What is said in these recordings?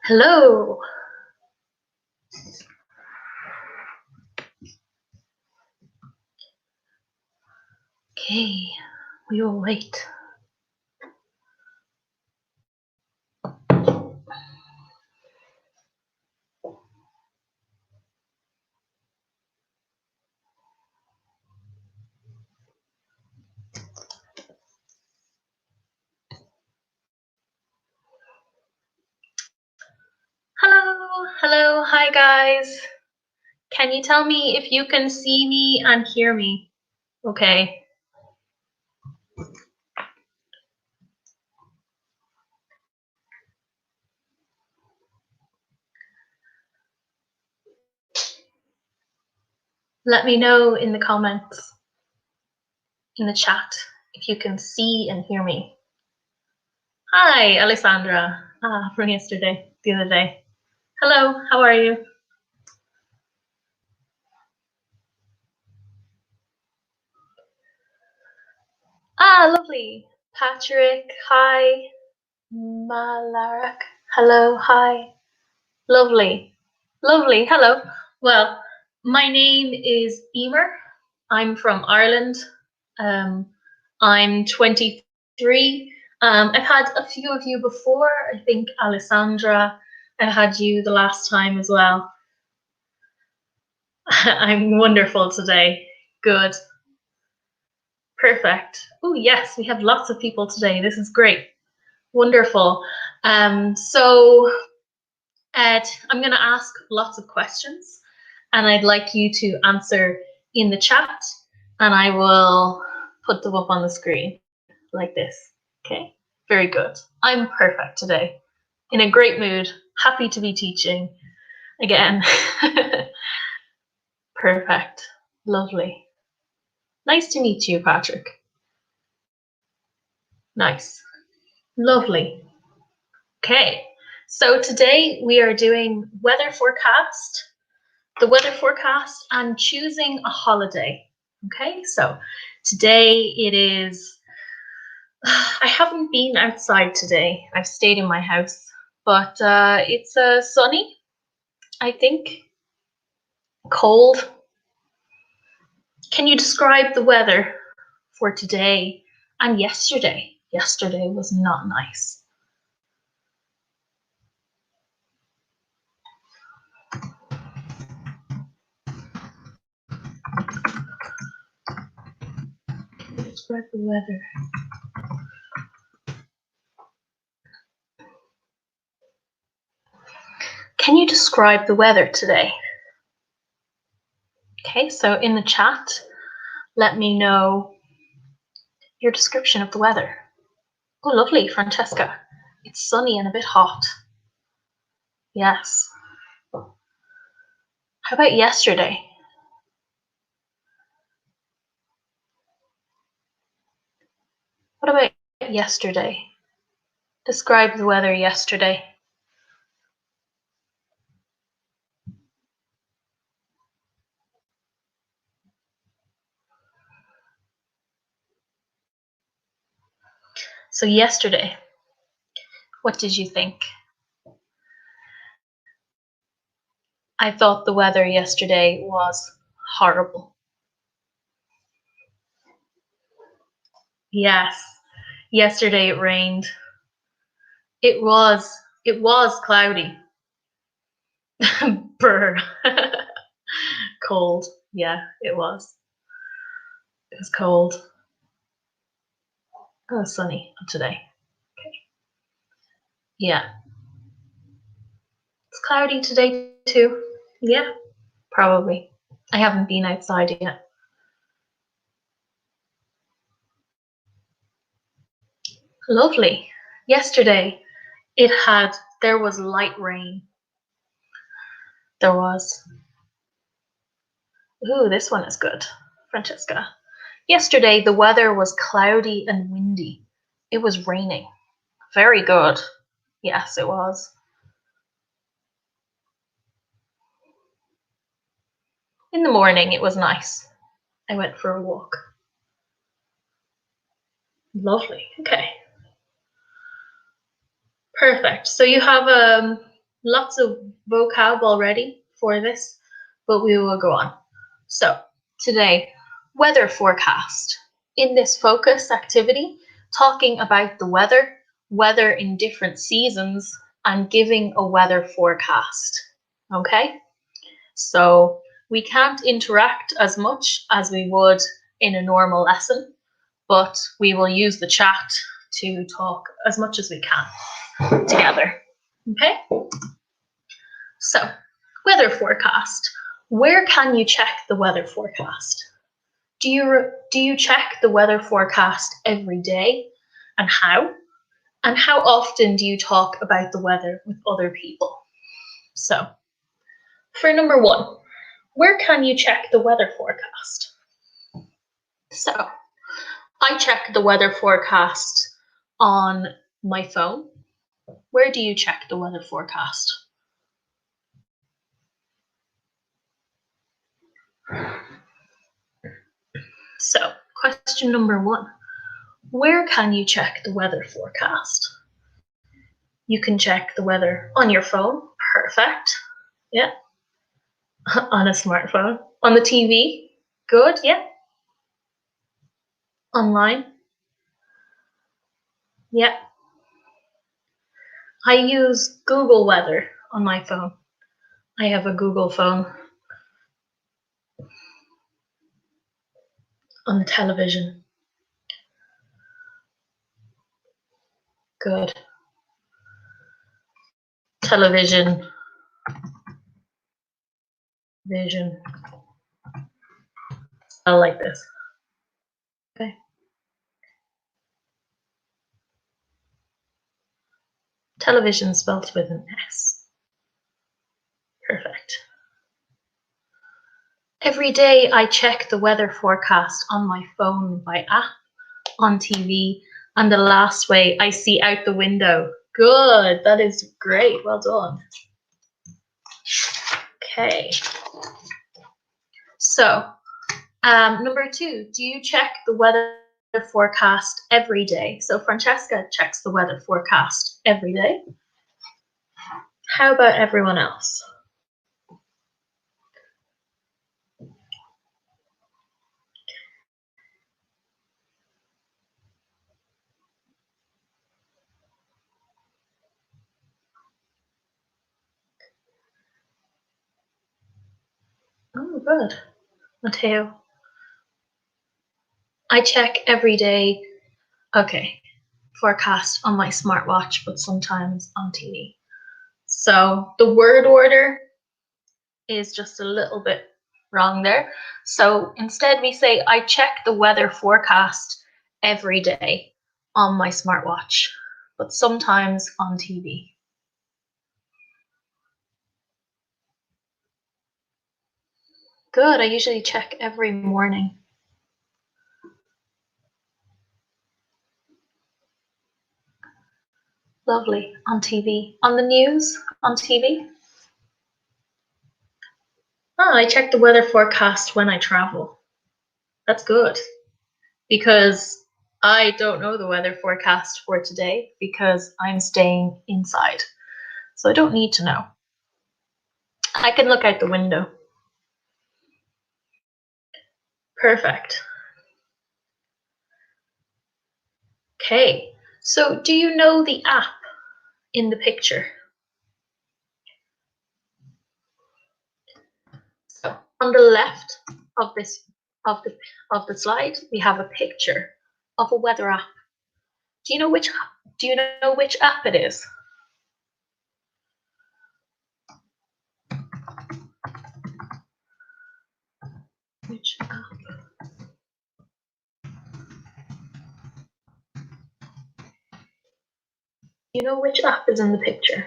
Hello. Okay, we will wait. Hello, hi guys. Can you tell me if you can see me and hear me? Okay. Let me know in the comments, in the chat, if you can see and hear me. Hi, Alessandra. From yesterday, the other day. Hello, how are you? Lovely. Patrick, hi. Malarak, hello, hi. Lovely. Lovely. Hello. Well, my name is Emer. I'm from Ireland. I'm 23. I've had a few of you before. I think Alessandra, I had you the last time as well. I'm wonderful today. Good. Perfect. Oh, yes, we have lots of people today. This is great. Wonderful. So Ed, I'm going to ask lots of questions and I'd like you to answer in the chat and I will put them up on the screen like this. Okay, very good. I'm perfect today. In a great mood, happy to be teaching again. Perfect, lovely. Nice to meet you, Patrick. Nice, lovely. Okay, so today we are doing weather forecast, the weather forecast and choosing a holiday. Okay, so today it is, I haven't been outside today. I've stayed in my house, but it's sunny, I think, cold. Can you describe the weather for today and yesterday? Yesterday was not nice. Can you describe the weather? Can you describe the weather today? Okay, so in the chat, let me know your description of the weather. Oh, lovely, Francesca. It's sunny and a bit hot. Yes. How about yesterday? What about yesterday? Describe the weather yesterday. So yesterday, what did you think? I thought the weather yesterday was horrible. Yes, yesterday it rained. It was cloudy. Brr. Cold. Yeah, it was. It was cold. It was sunny today. Okay. Yeah. It's cloudy today too. Yeah, probably. I haven't been outside yet. Lovely. Yesterday there was light rain. There was. Ooh, this one is good, Francesca. Yesterday the weather was cloudy and windy. It was raining. Very good. Yes, it was. In the morning it was nice. I went for a walk. Lovely. Okay. Perfect. So you have lots of vocab already for this, but we will go on. So today, weather forecast. In this focus activity, talking about the weather in different seasons, and giving a weather forecast. Okay? So we can't interact as much as we would in a normal lesson, but we will use the chat to talk as much as we can together. Okay? So, weather forecast. Where can you check the weather forecast? Do you check the weather forecast every day? And how? And how often do you talk about the weather with other people? So, for number 1, where can you check the weather forecast? So, I check the weather forecast on my phone. Where do you check the weather forecast? So, question number 1. Where can you check the weather forecast? You can check the weather on your phone. Perfect. Yeah. On a smartphone. On the TV. Good. Yeah. Online. Yeah. I use Google Weather on my phone. I have a Google phone. On the television. Good. Television. Vision. I like this. Okay. Television spelled with an S. Perfect. Every day I check the weather forecast on my phone by app, on TV, and the last way I see out the window. Good, that is great, well done. Okay. So, number 2, do you check the weather forecast every day? So Francesca checks the weather forecast every day. How about everyone else? Oh, good. Matteo. I check every day. Okay. Forecast on my smartwatch, but sometimes on TV. So the word order is just a little bit wrong there. So instead we say, I check the weather forecast every day on my smartwatch, but sometimes on TV. Good, I usually check every morning. Lovely, on TV. On the news, on TV. Oh, I check the weather forecast when I travel. That's good, because I don't know the weather forecast for today because I'm staying inside. So I don't need to know. I can look out the window. Perfect. Okay, so do you know the app in the picture? So on the left of this of the slide, we have a picture of a weather app. Do you know which app it is? Which app? You know which app is in the picture?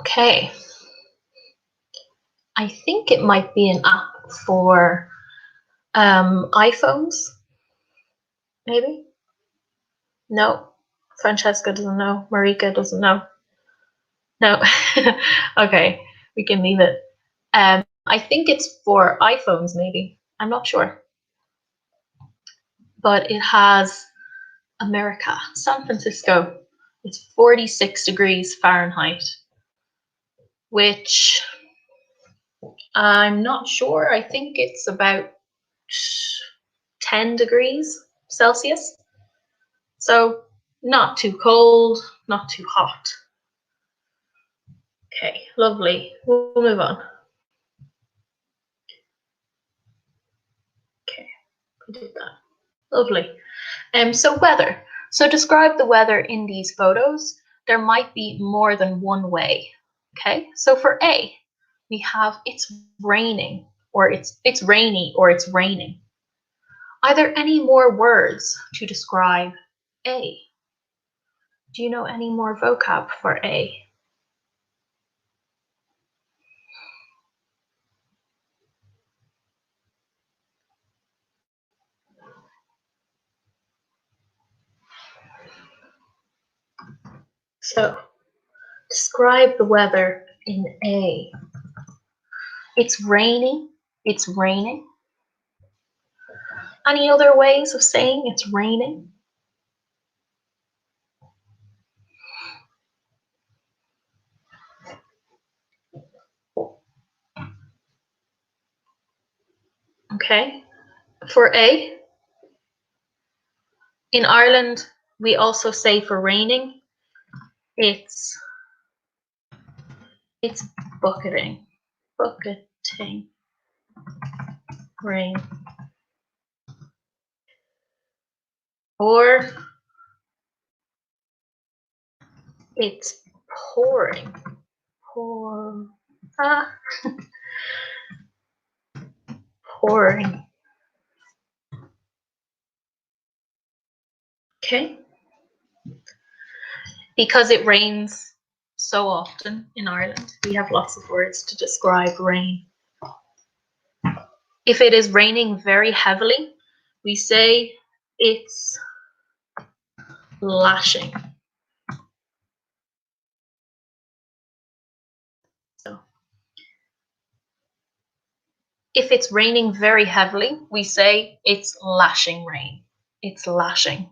Okay. I think it might be an app for iPhones, maybe? No. Francesca doesn't know. Marika doesn't know. No. Okay, we can leave it. I think it's for iPhones, maybe. I'm not sure. But it has America, San Francisco. It's 46 degrees Fahrenheit, which I'm not sure. I think it's about 10 degrees Celsius. So not too cold, not too hot. Okay, lovely. We'll move on. Okay, we did that. Lovely. So weather. So describe the weather in these photos. There might be more than one way. Okay, so for A, we have it's raining, or it's rainy, or it's raining. Are there any more words to describe A? Do you know any more vocab for A? So describe the weather in A. It's rainy. It's raining. Any other ways of saying it's raining? Okay. For A, in Ireland, we also say for raining, it's bucketing. Bucketing. Rain. Or it's pouring. Pour. Pouring. Okay. Because it rains so often in Ireland, we have lots of words to describe rain. If it is raining very heavily, we say it's lashing. So if it's raining very heavily, we say it's lashing rain. It's lashing.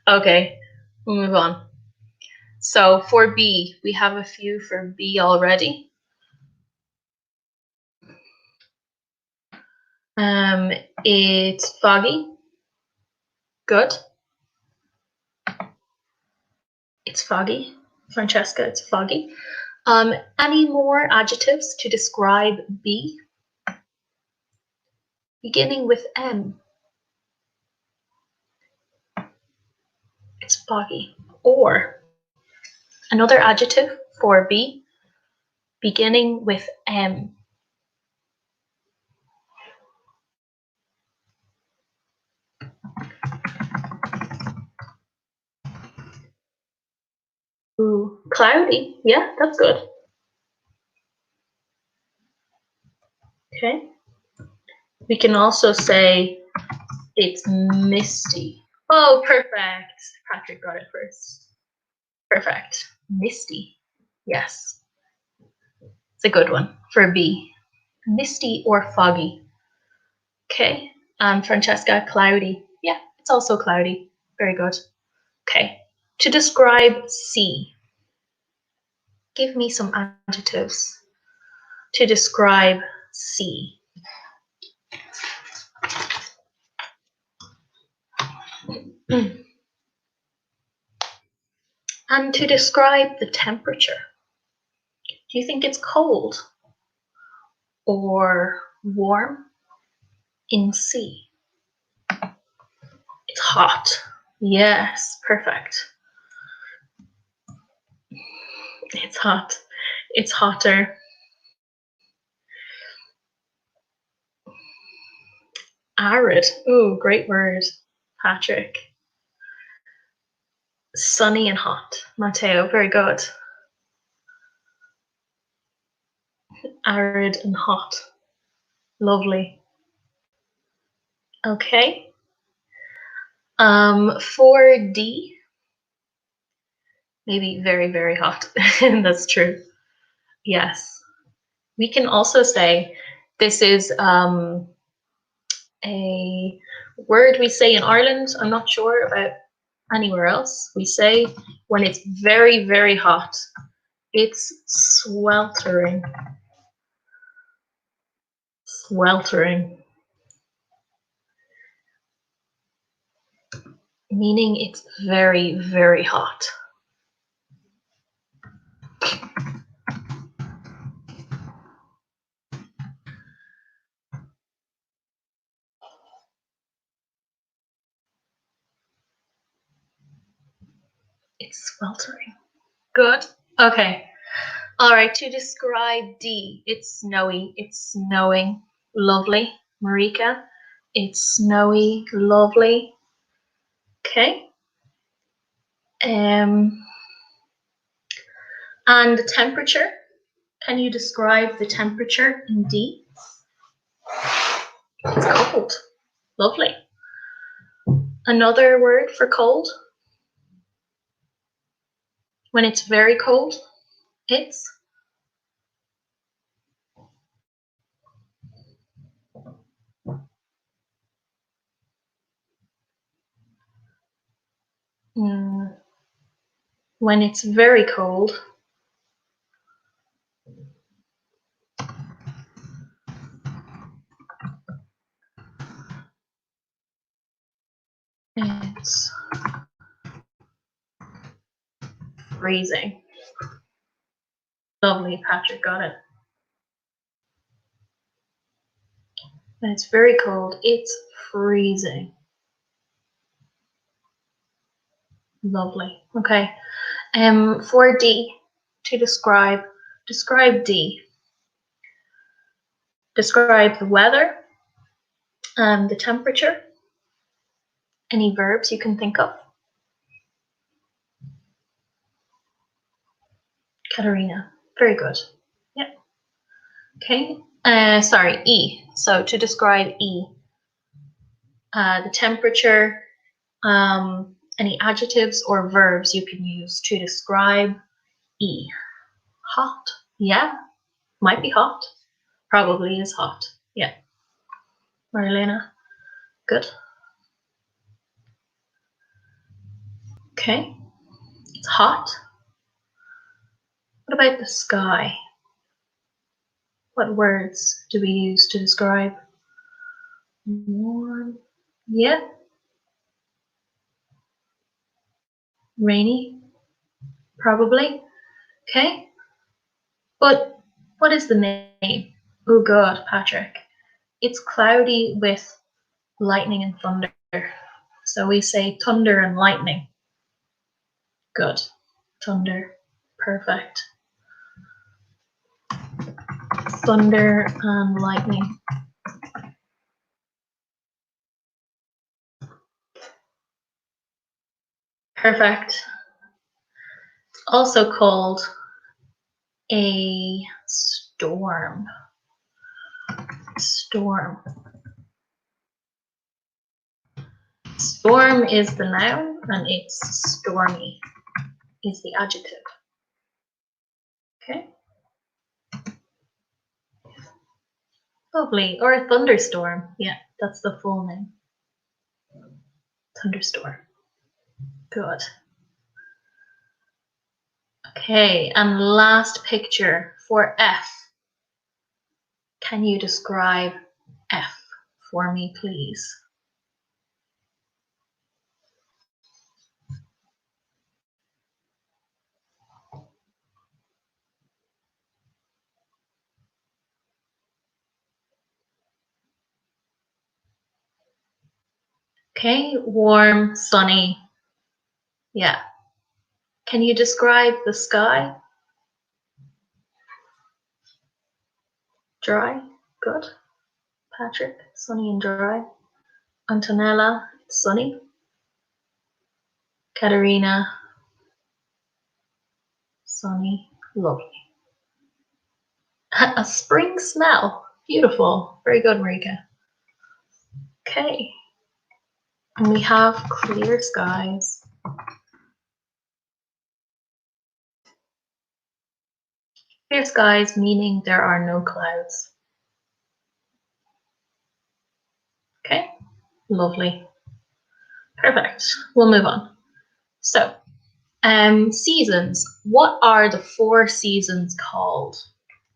Okay, we'll move on. So for B, we have a few for B already. It's foggy. Good. It's foggy. Francesca, it's foggy. Any more adjectives to describe B? Beginning with M. It's foggy. Or another adjective for B, beginning with M. Ooh, cloudy. Yeah, that's good. Okay. We can also say it's misty. Oh, perfect. Patrick got it first. Perfect. Misty. Yes. It's a good one for B. Misty or foggy. Okay. And Francesca, cloudy. Yeah, it's also cloudy. Very good. Okay. To describe C, give me some adjectives to describe C. And to describe the temperature, do you think it's cold or warm in C? It's hot. Yes, perfect. It's hot. It's hotter. Arid. Ooh, great word, Patrick. Sunny and hot. Matteo, very good. Arid and hot. Lovely. Okay. For D, maybe very, very hot. That's true. Yes. We can also say this is a word we say in Ireland. I'm not sure about anywhere else. We say when it's very, very hot, it's sweltering. Sweltering. Meaning it's very, very hot. It's sweltering. Good. Okay. All right. To describe D, it's snowy. It's snowing. Lovely. Marika, it's snowy. Lovely. Okay. And the temperature. Can you describe the temperature in D? It's cold. Lovely. Another word for cold. When it's very cold, it's when it's very cold, it's freezing. Lovely, Patrick got it. When it's very cold, it's freezing. Lovely. Okay. For D, to describe D. Describe the weather and the temperature. Any verbs you can think of? Katerina. Very good. Yeah. Okay. Sorry, E. So to describe E, the temperature, any adjectives or verbs you can use to describe E. Hot. Yeah. Might be hot. Probably is hot. Yeah. Marilena. Good. Okay. It's hot. What about the sky? What words do we use to describe? Warm. Yeah. Rainy. Probably. Okay. But what is the name? Oh God, Patrick. It's cloudy with lightning and thunder. So we say thunder and lightning. Good. Thunder. Perfect. Thunder and lightning. Perfect. Also called a storm. Storm. Storm is the noun and it's stormy is the adjective. Okay. Lovely. Or a thunderstorm. Yeah, that's the full name. Thunderstorm. Good. Okay, and last picture for F. Can you describe F for me, please? Okay, warm, sunny. Yeah. Can you describe the sky? Dry. Good. Patrick, sunny and dry. Antonella, sunny. Katerina, sunny. Lovely. A spring smell. Beautiful. Very good, Marika. Okay. And we have clear skies. Clear skies meaning there are no clouds. Okay, lovely. Perfect. We'll move on. So, seasons. What are the 4 seasons called?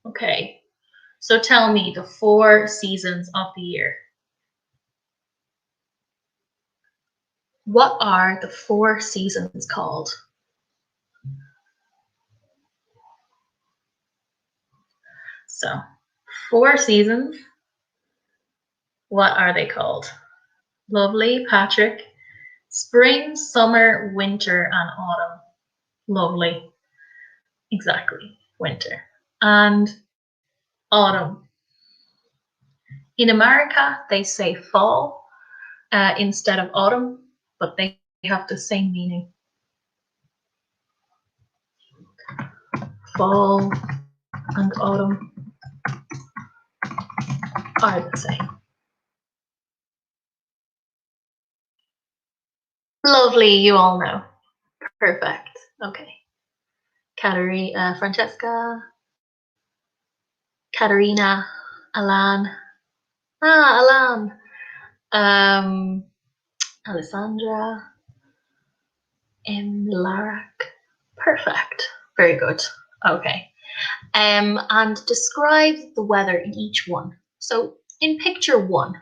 Okay, so tell me the 4 seasons of the year. What are the 4 seasons called? So, 4 seasons. What are they called? Lovely, Patrick. Spring, summer, winter, and autumn. Lovely. Exactly, winter. And autumn. In America, they say fall instead of autumn, but they have the same meaning. Fall and autumn are the same. Lovely, you all know. Perfect. Okay. Francesca, Katerina, Alan. Alan. Alessandra, Larak. Perfect. Very good. Okay. And describe the weather in each one. So in picture 1,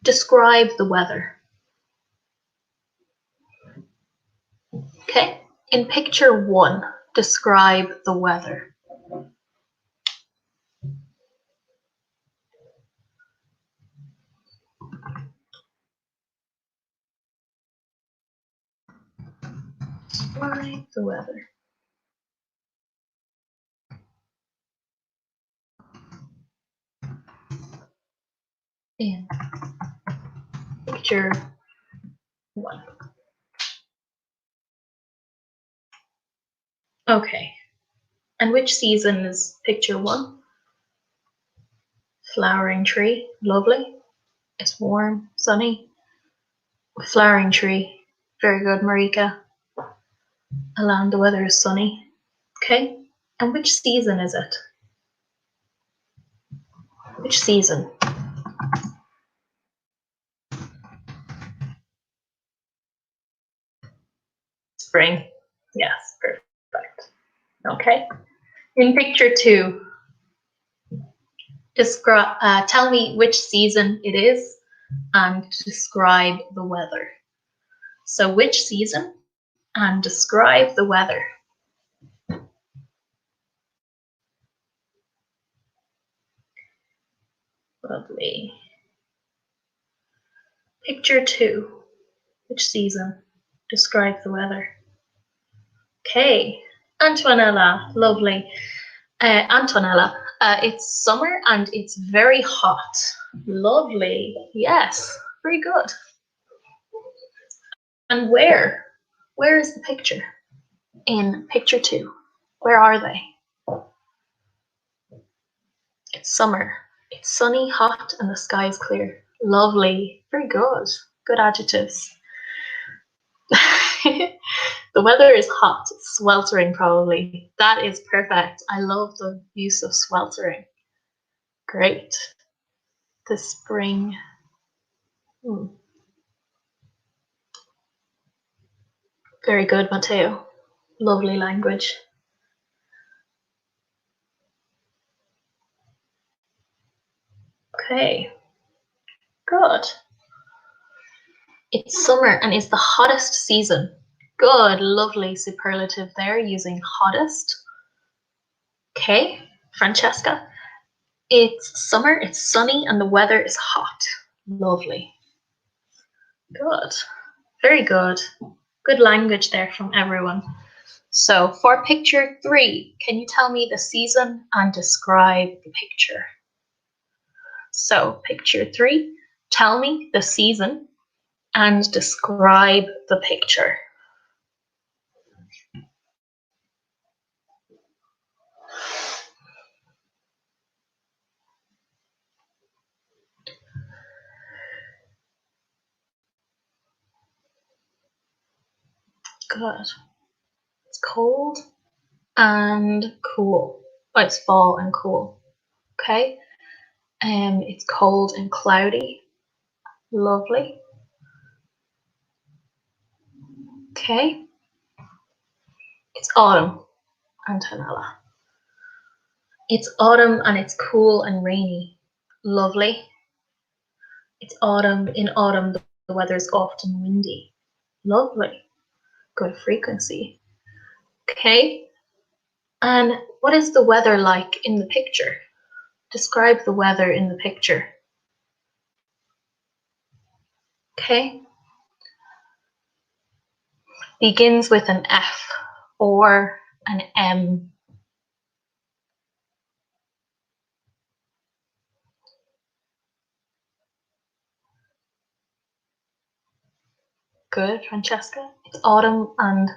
describe the weather. Okay. In picture 1, describe the weather. Describe the weather. In picture 1. Okay. And which season is picture 1? Flowering tree. Lovely. It's warm, sunny. Flowering tree. Very good, Marika. Alan, the weather is sunny. Okay. And which season is it? Which season? Spring. Yes, perfect. Okay. In picture 2, tell me which season it is and describe the weather. So which season and describe the weather. Lovely. Picture 2, which season? Describe the weather. Okay. Antonella, lovely. Antonella, it's summer and it's very hot. Lovely. Yes, very good. And where? Where is the picture? In picture 2. Where are they? It's summer. It's sunny, hot, and the sky is clear. Lovely. Very good. Good adjectives. The weather is hot, sweltering probably. That is perfect. I love the use of sweltering. Great. The spring. Very good, Matteo. Lovely language. Okay. Good. It's summer and it's the hottest season. Good, lovely superlative there using hottest. Okay, Francesca. It's summer, it's sunny, and the weather is hot. Lovely. Good. Very good. Good language there from everyone. So for picture 3, can you tell me the season and describe the picture? So picture 3, tell me the season and describe the picture. Good. It's cold and cool. Oh, it's fall and cool. Okay. It's cold and cloudy. Lovely. Okay. It's autumn, Antonella. It's autumn and it's cool and rainy. Lovely. It's autumn. In autumn, the weather is often windy. Lovely. Good frequency. Okay. And what is the weather like in the picture? Describe the weather in the picture. Okay. Begins with an F or an M. Good, Francesca. It's autumn and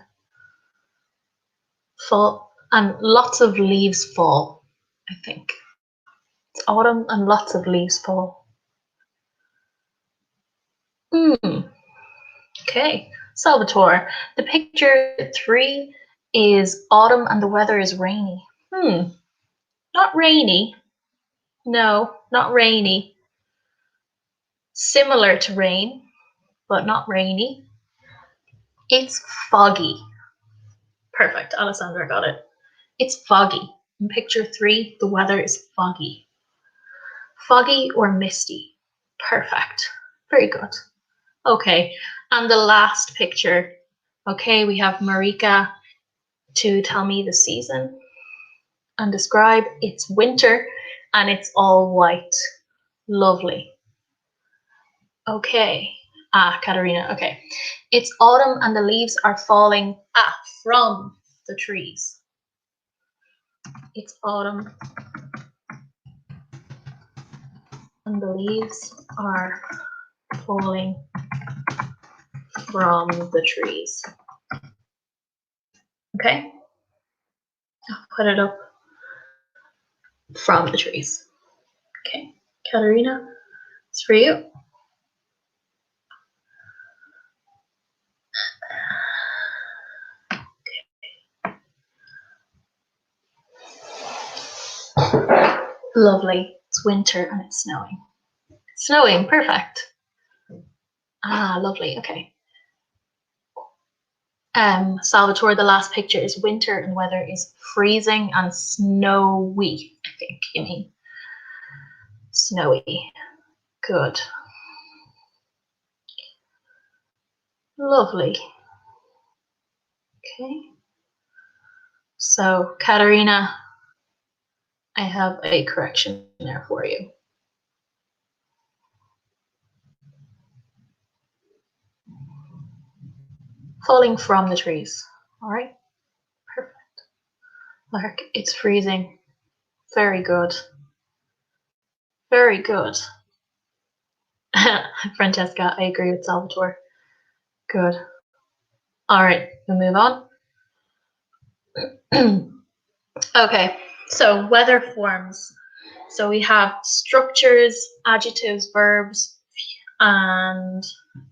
fall, and lots of leaves fall, I think. It's autumn and lots of leaves fall. Okay, Salvatore. The picture 3 is autumn and the weather is rainy. Not rainy. No, not rainy. Similar to rain, but not rainy. It's foggy. Perfect, Alessandra got it. It's foggy. In picture 3, the weather is foggy. Foggy or misty. Perfect. Very good. Okay, and the last picture. Okay, we have Marika to tell me the season and describe. It's winter and it's all white. Lovely. Okay. Katarina, okay. It's autumn and the leaves are falling from the trees. It's autumn and the leaves are falling from the trees. Okay? I'll put it up from the trees. Okay. Katarina, it's for you. Lovely. It's winter and it's snowing. It's snowing, perfect. Lovely, okay. Salvatore, the last picture is winter and weather is freezing and snowy, I think you mean. Snowy. Good. Lovely. Okay. So, Katarina, I have a correction there for you. Falling from the trees. All right. Perfect. Lark, it's freezing. Very good. Very good. Francesca, I agree with Salvatore. Good. All right, we'll move on. Okay, so weather forms. So we have structures, adjectives, verbs, and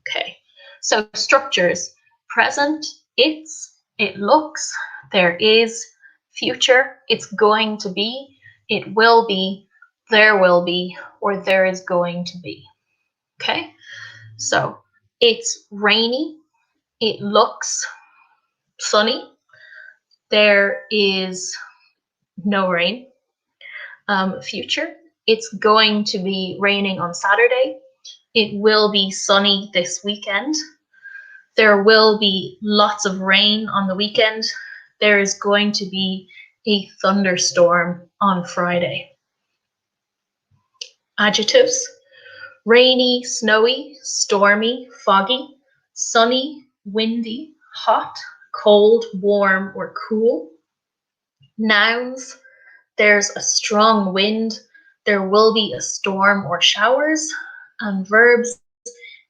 okay. So structures: present, it's, it looks, there is; future, it's going to be, it will be, there will be, or there is going to be. Okay, so it's rainy, it looks sunny, there is no rain. Future, it's going to be raining on Saturday, it will be sunny this weekend, there will be lots of rain on the weekend, there is going to be a thunderstorm on Friday. Adjectives: rainy, snowy, stormy, foggy, sunny, windy, hot, cold, warm, or cool. Nouns: there's a strong wind, there will be a storm or showers. And verbs: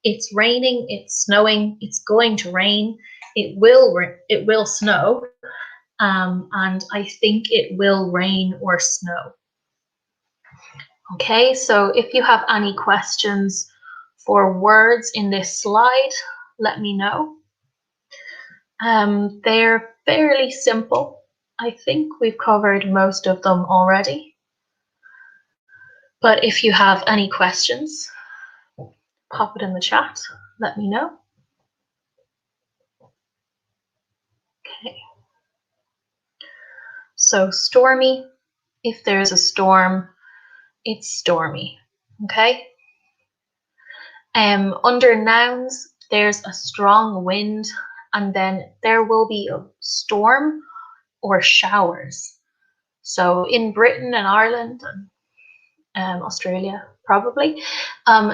it's raining, it's snowing, it's going to rain, it will snow, and I think it will rain or snow. Okay, so if you have any questions for words in this slide, let me know. They're fairly simple. I think we've covered most of them already. But if you have any questions, pop it in the chat. Let me know. Okay. So stormy, if there's a storm, it's stormy. Okay. Under nouns, there's a strong wind, and then there will be a storm or showers. So in Britain and Ireland and Australia, probably,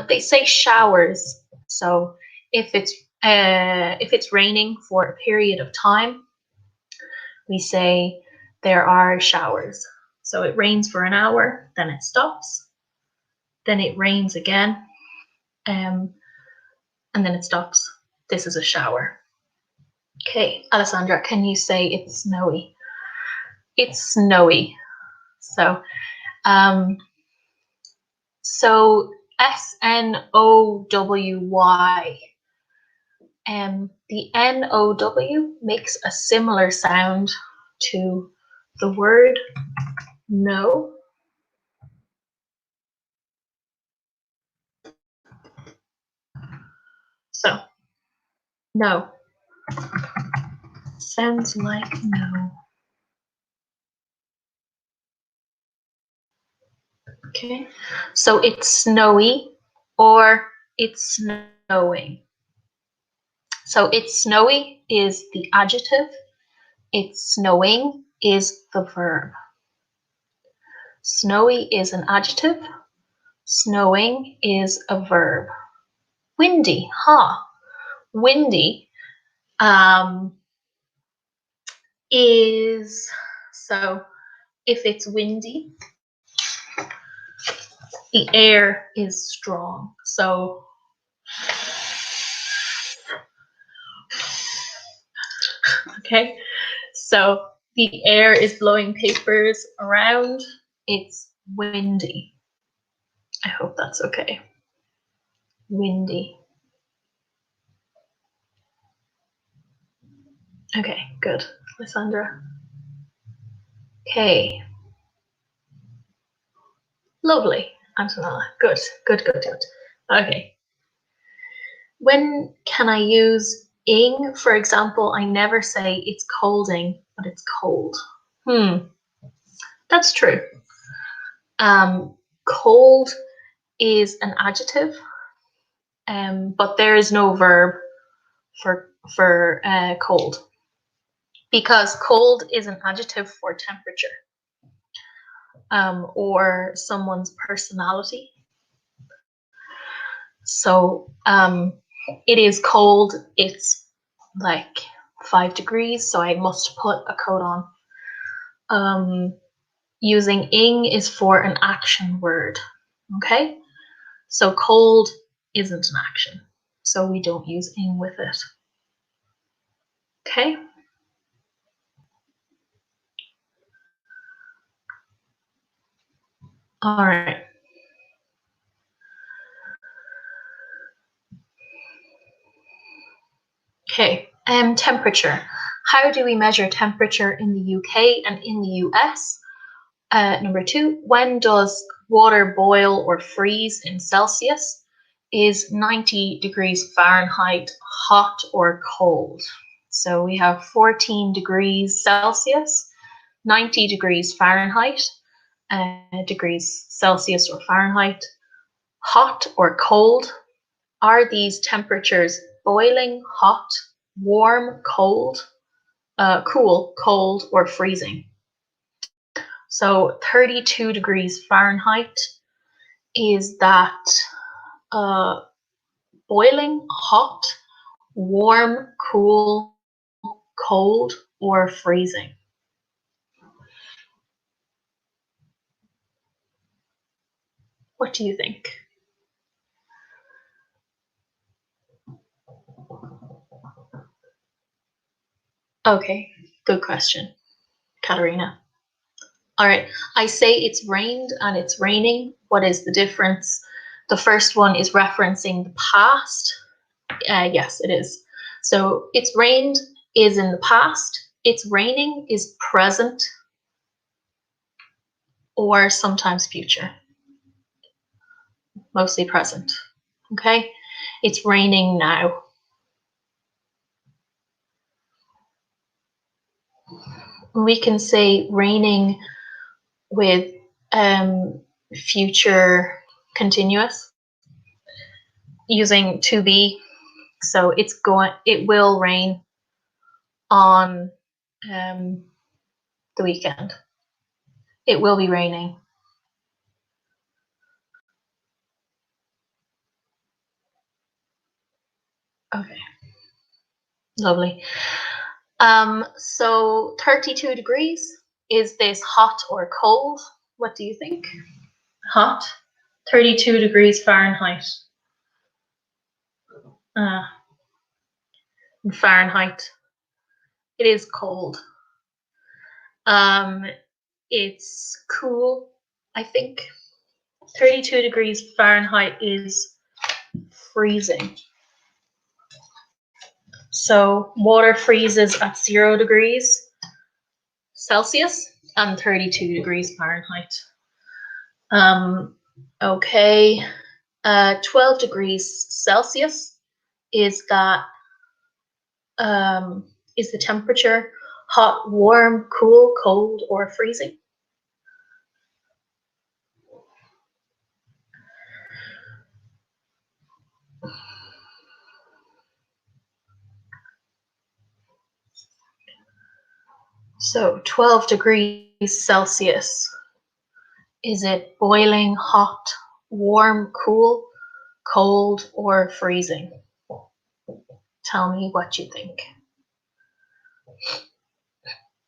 they say showers. So if it's raining for a period of time, we say there are showers. So it rains for an hour, then it stops, then it rains again, and then it stops. This is a shower. Okay, Alessandra, can you say it's snowy? It's snowy. So, SNOWY. The NOW makes a similar sound to the word no. So, no. Sounds like no. Okay, so it's snowy or it's snowing. So it's snowy is the adjective, it's snowing is the verb. Snowy is an adjective, snowing is a verb. Windy, windy is, so if it's windy, the air is strong. So okay, so the air is blowing papers around. It's windy. I hope that's okay. Windy. Okay, good, Lysandra. Okay. Lovely, Antonella. Good. Okay. When can I use ing? For example, I never say it's colding, but it's cold. That's true. Cold is an adjective, but there is no verb for cold, because cold is an adjective for temperature, or someone's personality. So it is cold, it's like 5 degrees, so I must put a coat on. Using ing is for an action word, okay? So cold isn't an action, so we don't use ing with it. Okay? All right. Okay, temperature. How do we measure temperature in the UK and in the US? Number 2, when does water boil or freeze in Celsius? Is 90 degrees Fahrenheit hot or cold? So we have 14 degrees Celsius, 90 degrees Fahrenheit, degrees Celsius or Fahrenheit, hot or cold. Are these temperatures boiling, hot, warm, cold, cool, cold, or freezing? So 32 degrees Fahrenheit, is that boiling, hot, warm, cool, cold, or freezing? What do you think? Okay, good question, Katarina. All right, I say it's rained and it's raining. What is the difference? The first one is referencing the past. Yes, it is. So it's rained is in the past. It's raining is present or sometimes future. Mostly present. Okay? It's raining now. We can say raining with future continuous using to be. So it will rain on the weekend. It will be raining. Okay. Lovely. So 32 degrees, is this hot or cold? What do you think? Hot. 32 degrees Fahrenheit. In Fahrenheit. It is cold. It's cool, I think. 32 degrees Fahrenheit is freezing. So water freezes at 0 degrees Celsius and 32 degrees Fahrenheit. Okay, 12 degrees Celsius is that is the temperature hot, warm, cool, cold, or freezing? So 12 degrees Celsius. Is it boiling, hot, warm, cool, cold, or freezing? Tell me what you think.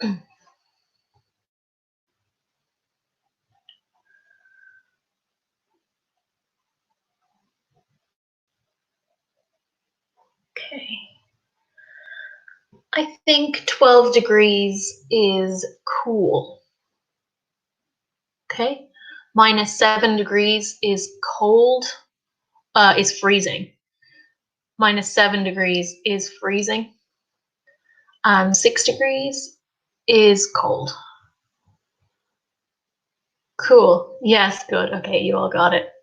Okay. I think 12 degrees is cool. Okay. -7 degrees is cold, is freezing. -7 degrees is freezing. And 6 degrees is cold. Cool. Yes, good. Okay, you all got it.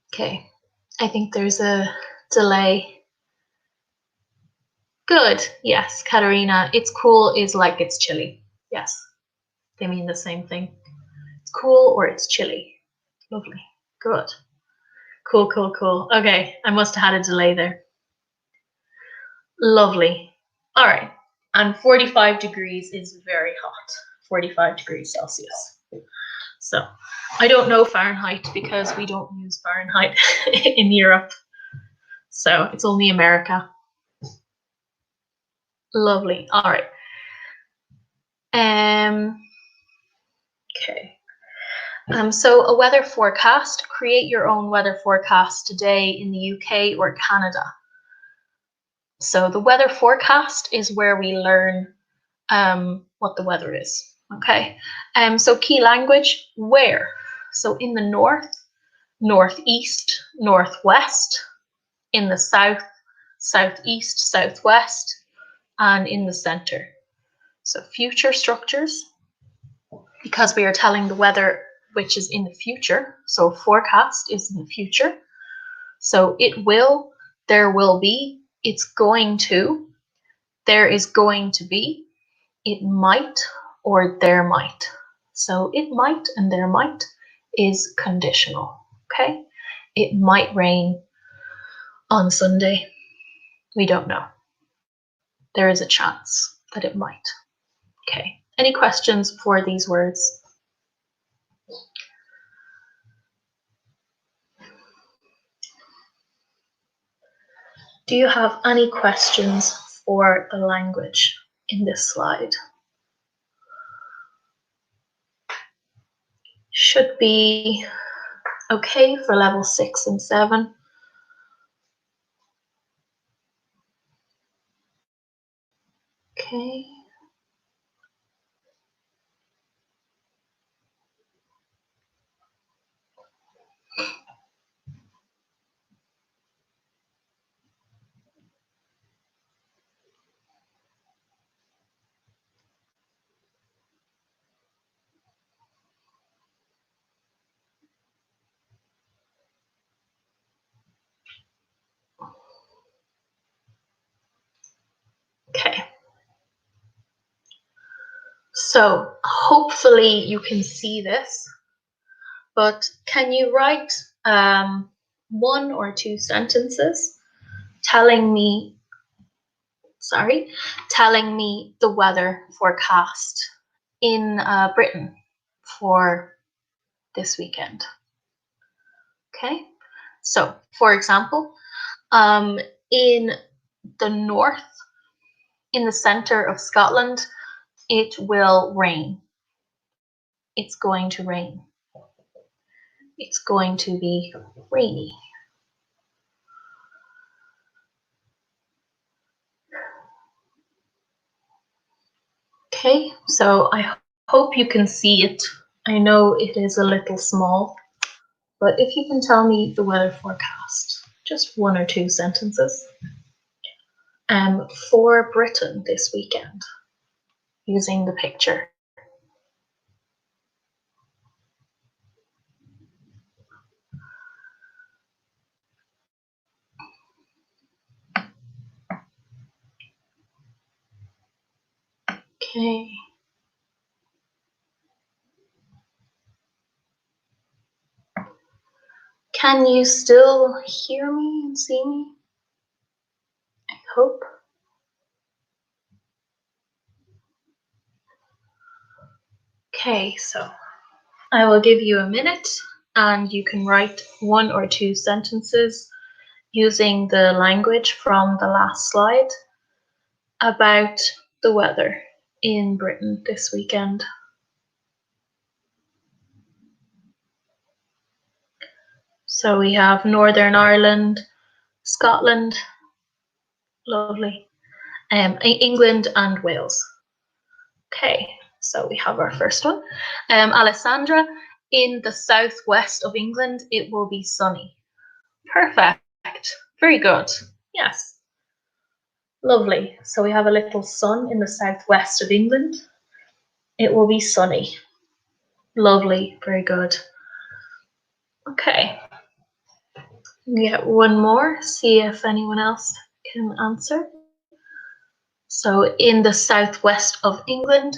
Okay. I think there's a delay. Good. Yes, Katerina. It's cool is like it's chilly. Yes. They mean the same thing. It's cool or it's chilly. Lovely. Good. Cool, cool, cool. Okay, I must have had a delay there. Lovely. All right. And 45 degrees is very hot. 45 degrees Celsius. So I don't know Fahrenheit because we don't use Fahrenheit in Europe. So it's only America. Lovely. All right. Okay. So a weather forecast. Create your own weather forecast today in the UK or Canada. So the weather forecast is where we learn what the weather is. Okay. So key language, where? So in the north, northeast, northwest, in the south, southeast, southwest, and in the center. So future structures, because we are telling the weather which is in the future. So forecast is in the future. So it will, there will be, it's going to, there is going to be, it might, or there might. So it might and there might is conditional, okay? It might rain on Sunday. We don't know. There is a chance that it might. Okay, any questions for these words? Do you have any questions for the language in this slide? Should be okay for level 6 and 7. Okay. So hopefully you can see this, but can you write one or two sentences telling me the weather forecast in Britain for this weekend? Okay, so for example, in the north, in the center of Scotland, it will rain. It's going to rain. It's going to be rainy. Okay, so I hope you can see it. I know it is a little small, but if you can tell me the weather forecast, just one or two sentences, for Britain this weekend, using the picture. Okay. Can you still hear me and see me? I hope. Okay, so I will give you a minute and you can write one or two sentences using the language from the last slide about the weather in Britain this weekend. So we have Northern Ireland, Scotland, lovely, England and Wales. Okay, so we have our first one. Alessandra, in the southwest of England, it will be sunny. Perfect, very good, yes. Lovely, so we have a little sun in the southwest of England. It will be sunny. Lovely, very good. Okay, we get one more, see if anyone else can answer. So in the southwest of England,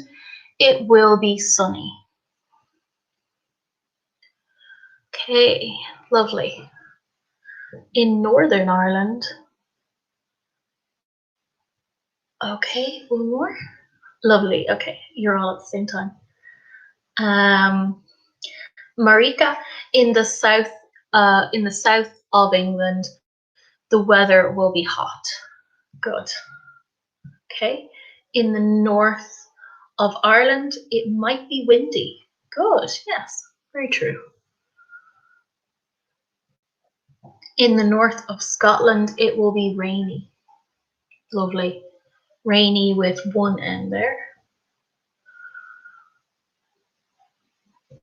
it will be sunny. Okay, lovely. In Northern Ireland, okay, one more. Lovely, okay, you're all at the same time. Marika, in the south of England, the weather will be hot. Good. Okay. In the north of Ireland, it might be windy. Good. Yes. Very true. In the north of Scotland, it will be rainy. Lovely. Rainy with one N there.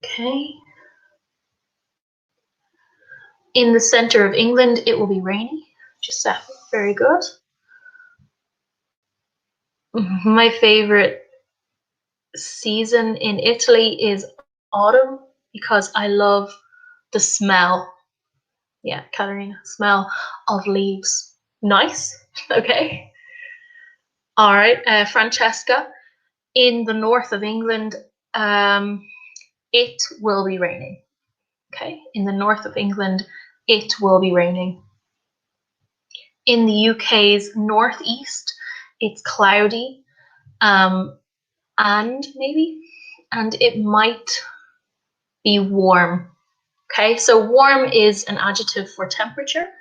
Okay. In the center of England, it will be rainy. Giuseppe, very good. My favorite season in Italy is autumn because I love the smell. Yeah, Katerina, smell of leaves. Nice. Okay. All right, Francesca, in the north of England, it will be raining. Okay, in the north of England, it will be raining. In the UK's northeast, it's cloudy, and it might be warm. Okay, so warm is an adjective for temperature,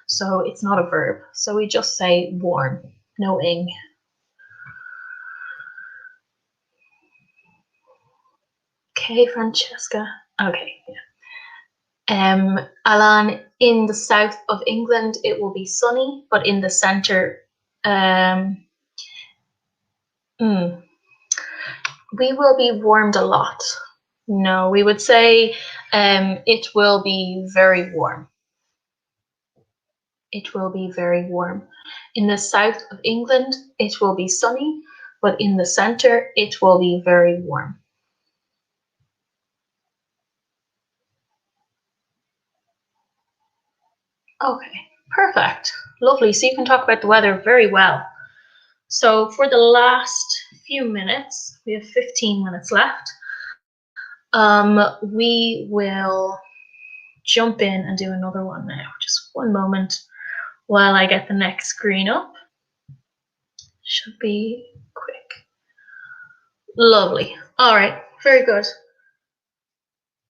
so it's not a verb. So we just say warm, no ing. Okay, Francesca. Okay, yeah. Alan, in the south of England, it will be sunny, but in the centre, we will be warmed a lot. No, we would say it will be very warm. It will be very warm. In the south of England, it will be sunny, but in the centre, it will be very warm. Okay, perfect. Lovely. So you can talk about the weather very well. So for the last few minutes, we have 15 minutes left. We will jump in and do another one now. Just one moment while I get the next screen up. Should be quick. Lovely. All right, very good.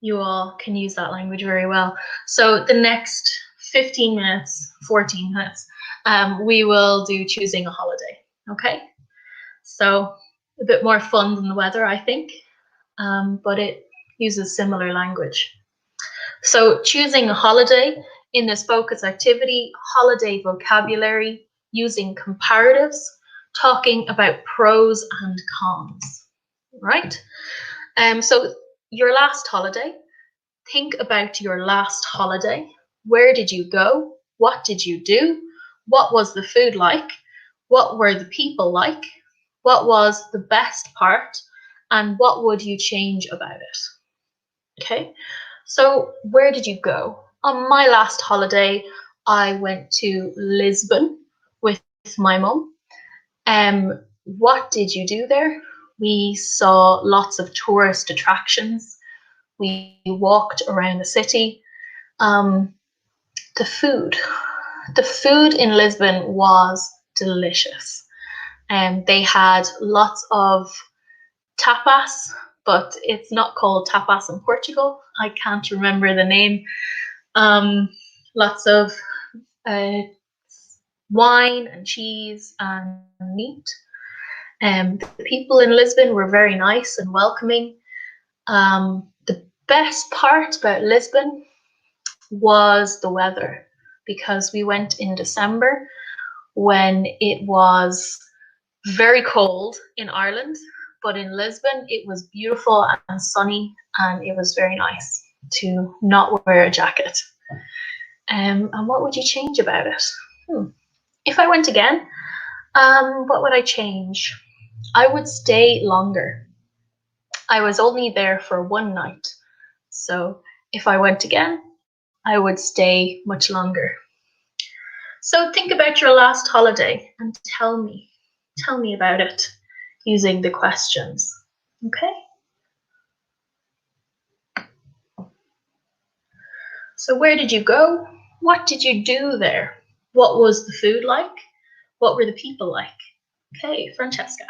You all can use that language very well. So the next 15 minutes, 14 minutes, we will do choosing a holiday, okay? So a bit more fun than the weather, I think, but it uses similar language. So choosing a holiday in this focus activity, holiday vocabulary, using comparatives, talking about pros and cons, right? So your last holiday, think about your last holiday. Where did you go? What did you do? What was the food like? What were the people like? What was the best part? And what would you change about it? Okay, so where did you go? On my last holiday, I went to Lisbon with my mum. What did you do there? We saw lots of tourist attractions. We walked around the city. The food. The food in Lisbon was delicious. They had lots of tapas, but it's not called tapas in Portugal. I can't remember the name. Lots of wine and cheese and meat. The people in Lisbon were very nice and welcoming. The best part about Lisbon was the weather, because we went in December when it was very cold in Ireland, but in Lisbon it was beautiful and sunny, and it was very nice to not wear a jacket. And what would you change about it? If I went again, what would I change? I would stay longer. I was only there for one night, so if I went again, I would stay much longer. So think about your last holiday and tell me about it using the questions, okay? So where did you go? What did you do there? What was the food like? What were the people like? Okay, Francesca.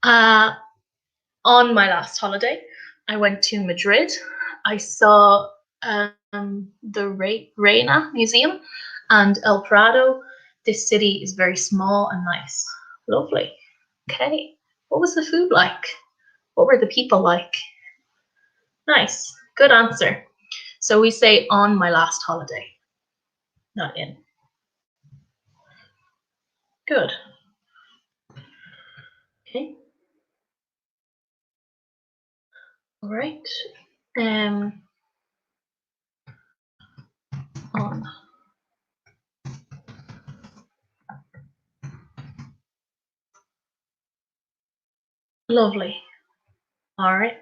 On my last holiday, I went to Madrid. I saw the Reina Museum and El Prado. This city is very small and nice. Lovely. Okay. What was the food like? What were the people like? Nice. Good answer. So we say on my last holiday, not in. Good. Okay. All right. On. Lovely. All right.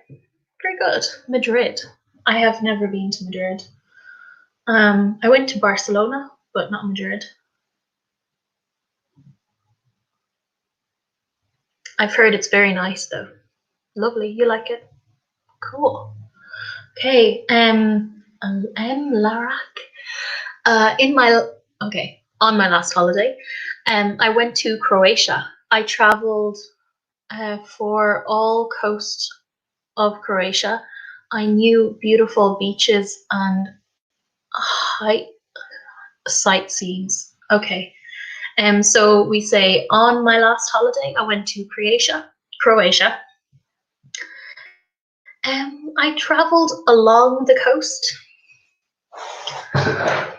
Very good. Madrid. I have never been to Madrid. I went to Barcelona, but not Madrid. I've heard it's very nice though. Lovely. You like it? Cool. Okay. Larak. On my last holiday, I went to Croatia. I traveled for all coast of Croatia. I knew beautiful beaches and sightsees. Okay. So we say on my last holiday, I went to Croatia. I traveled along the coast. I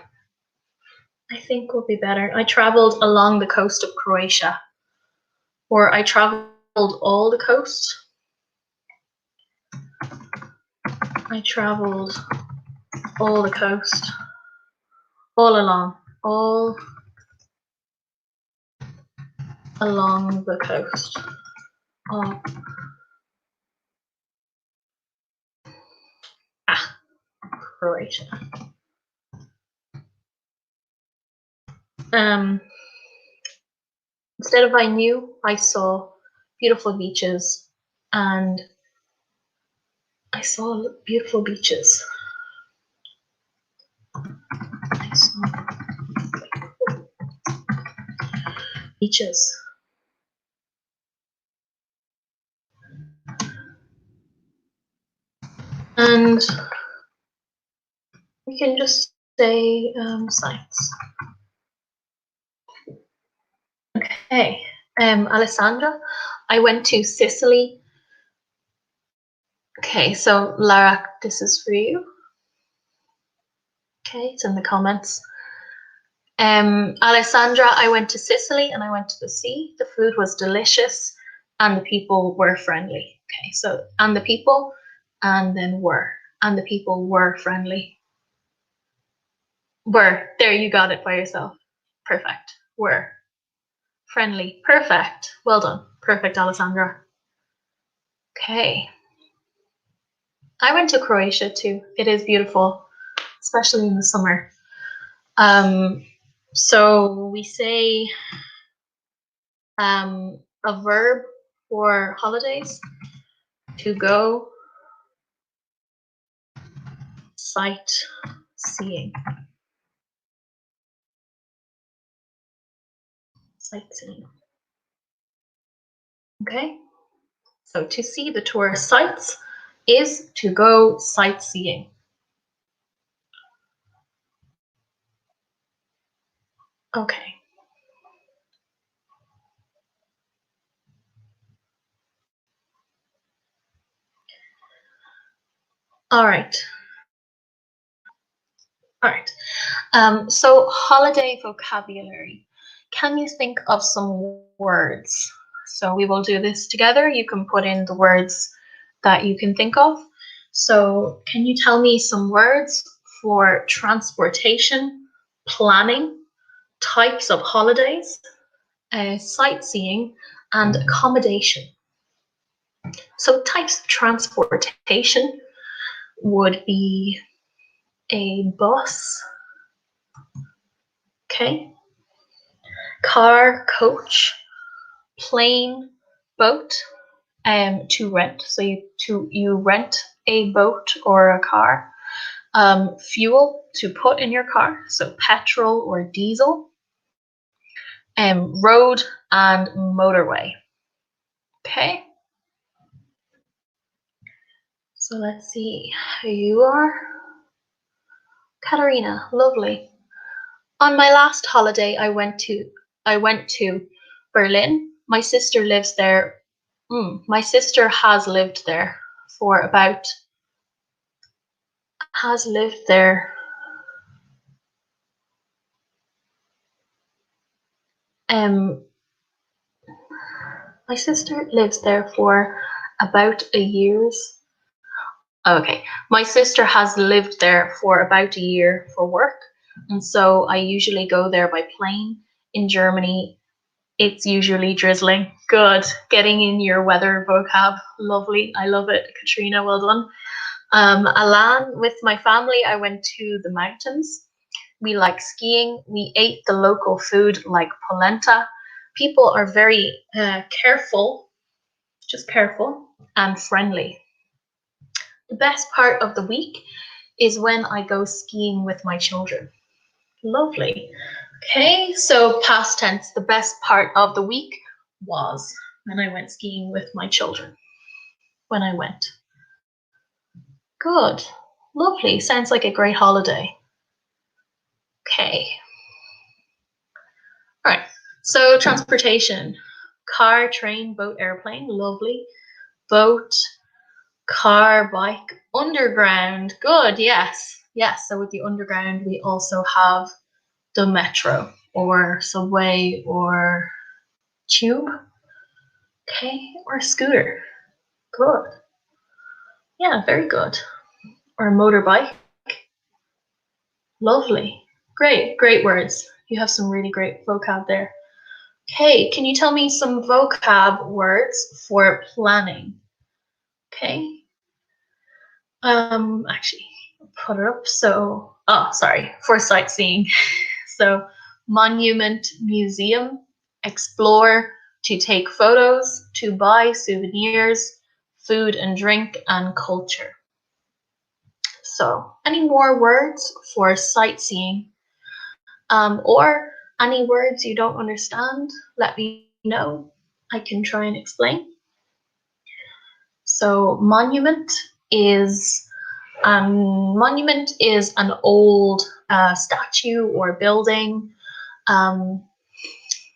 think will be better. I traveled along the coast of Croatia. Or I traveled all the coast. I traveled all the coast. All along the coast of Croatia. Instead of I knew, I saw beautiful beaches, and I saw beautiful beaches. I saw beaches. And we can just say sites. Okay, Alessandra, I went to Sicily. Okay, so Lara, this is for you. Okay, it's in the comments. Alessandra, I went to Sicily and I went to the sea. The food was delicious and the people were friendly. Okay, so and the people, and then were, and the people were friendly. Were, there you got it by yourself. Perfect. Were. Friendly. Perfect. Well done. Perfect, Alessandra. Okay. I went to Croatia too. It is beautiful, especially in the summer. So we say a verb for holidays: to go sightseeing. Sightseeing. Okay. So to see the tourist sites is to go sightseeing. Okay. All right. All right. So holiday vocabulary. Can you think of some words? So we will do this together. You can put in the words that you can think of. So can you tell me some words for transportation, planning, types of holidays, sightseeing, and accommodation? So types of transportation would be a bus, okay, car, coach, plane, boat, to rent. So you rent a boat or a car. Fuel to put in your car, so petrol or diesel. Road and motorway. Okay. So let's see how you are. Katarina, lovely. On my last holiday, I went to Berlin. My sister lives there. My sister has lived there for about has lived there. My sister lives there for about a year's. Okay, my sister has lived there for about a year for work, and so I usually go there by plane. In Germany, it's usually drizzling. Good. Getting in your weather vocab. Lovely. I love it. Katrina, well done. Alan, with my family, I went to the mountains. We like skiing. We ate the local food like polenta. People are very careful, just careful and friendly. The best part of the week is when I go skiing with my children. Lovely. Okay, so past tense, the best part of the week was when I went skiing with my children. When I went. Good. Lovely. Sounds like a great holiday. Okay. All right. So transportation. Car, train, boat, airplane. Lovely. Boat, car, bike, underground. Good. Yes. Yes. So with the underground, we also have the metro or subway or tube. Okay. Or scooter. Good. Yeah, very good. Or a motorbike. Lovely. Great, great words. You have some really great vocab there. Okay, can you tell me some vocab words for planning? Okay. Actually, put it up. So, oh, sorry, for sightseeing. So, monument, museum, explore, to take photos, to buy souvenirs, food and drink, and culture. So, any more words for sightseeing? Or any words you don't understand, let me know. I can try and explain. So, monument is an old statue or building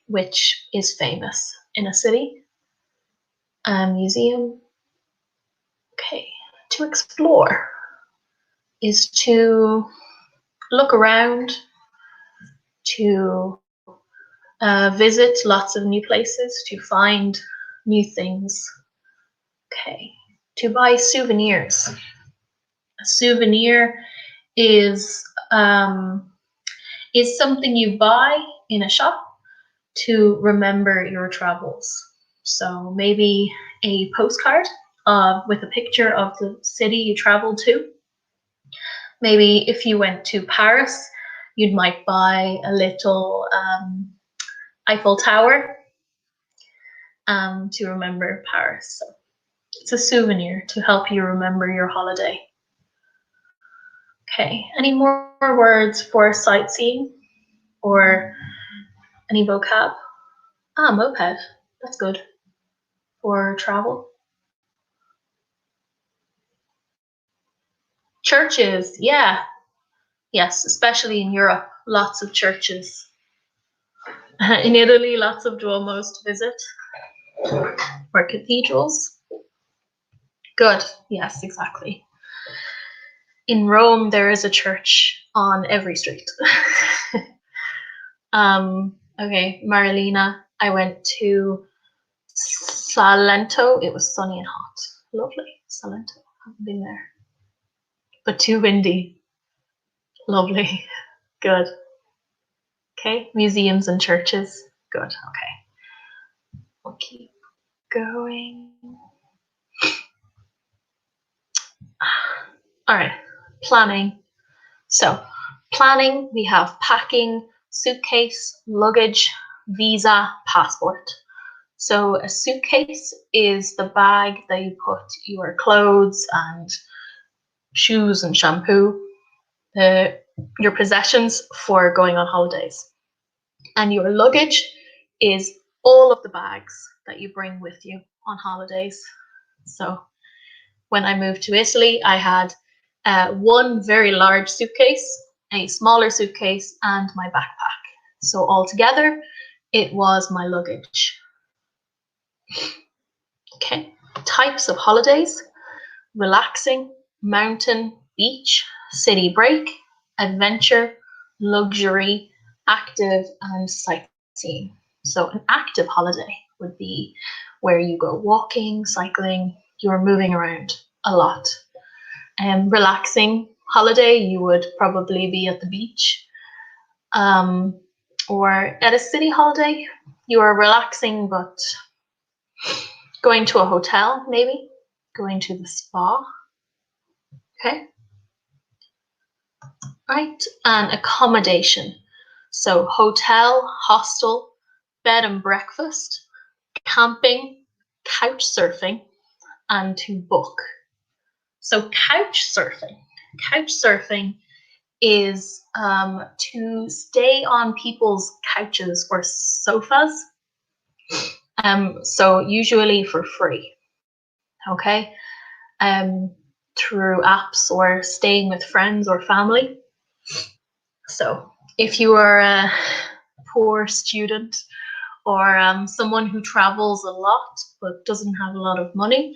which is famous in a city. A museum. Okay, to explore is to look around, to visit lots of new places, to find new things. Okay, to buy souvenirs. A souvenir is something you buy in a shop to remember your travels. So maybe a postcard with a picture of the city you traveled to. Maybe if you went to Paris, you might buy a little Eiffel Tower to remember Paris. So it's a souvenir to help you remember your holiday. Okay, any more words for sightseeing or any vocab? Moped, that's good for travel. Churches, yeah. Yes, especially in Europe, lots of churches. In Italy, lots of duomos to visit, or cathedrals. Good, yes, exactly. In Rome, there is a church on every street. Okay, Marilena, I went to Salento. It was sunny and hot. Lovely, Salento. Haven't been there. But too windy. Lovely. Good. Okay, museums and churches. Good, okay. We'll keep going. All right, planning. So, planning, we have packing, suitcase, luggage, visa, passport. So, a suitcase is the bag that you put your clothes and shoes and shampoo, your possessions for going on holidays. And your luggage is all of the bags that you bring with you on holidays. So, when I moved to Italy, I had one very large suitcase, a smaller suitcase, and my backpack. So altogether, it was my luggage. Okay, types of holidays: relaxing, mountain, beach, city break, adventure, luxury, active, and sightseeing. So an active holiday would be where you go walking, cycling, you're moving around a lot. Relaxing holiday, you would probably be at the beach. Or at a city holiday, you are relaxing but going to a hotel, maybe going to the spa. Okay. Right. And accommodation. So hotel, hostel, bed and breakfast, camping, couch surfing, and to book. So couch surfing. Couch surfing is to stay on people's couches or sofas. So usually for free. Okay. Through apps or staying with friends or family. So if you are a poor student or someone who travels a lot but doesn't have a lot of money,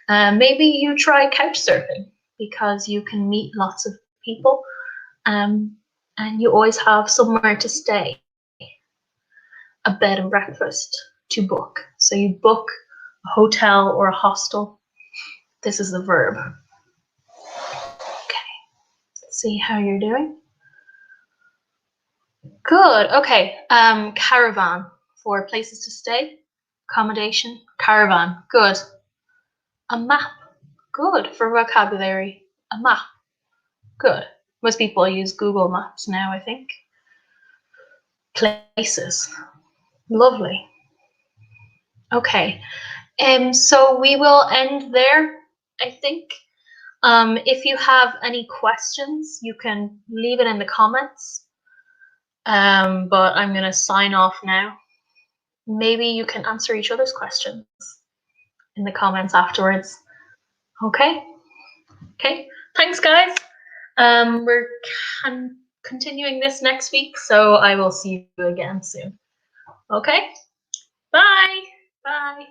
maybe you try couch surfing because you can meet lots of people and you always have somewhere to stay, a bed and breakfast to book. So you book a hotel or a hostel. This is the verb. Okay, let's see how you're doing. Good. Okay. Caravan for places to stay, accommodation, caravan. Good. A map. Good for vocabulary. A map. Good. Most people use Google Maps now, I think. Places. Lovely. Okay. So we will end there, I think. If you have any questions, you can leave it in the comments. But I'm gonna sign off now. Maybe you can answer each other's questions in the comments afterwards. Okay? Okay. Thanks, guys. We're continuing this next week, so I will see you again soon. Okay? Bye. Bye.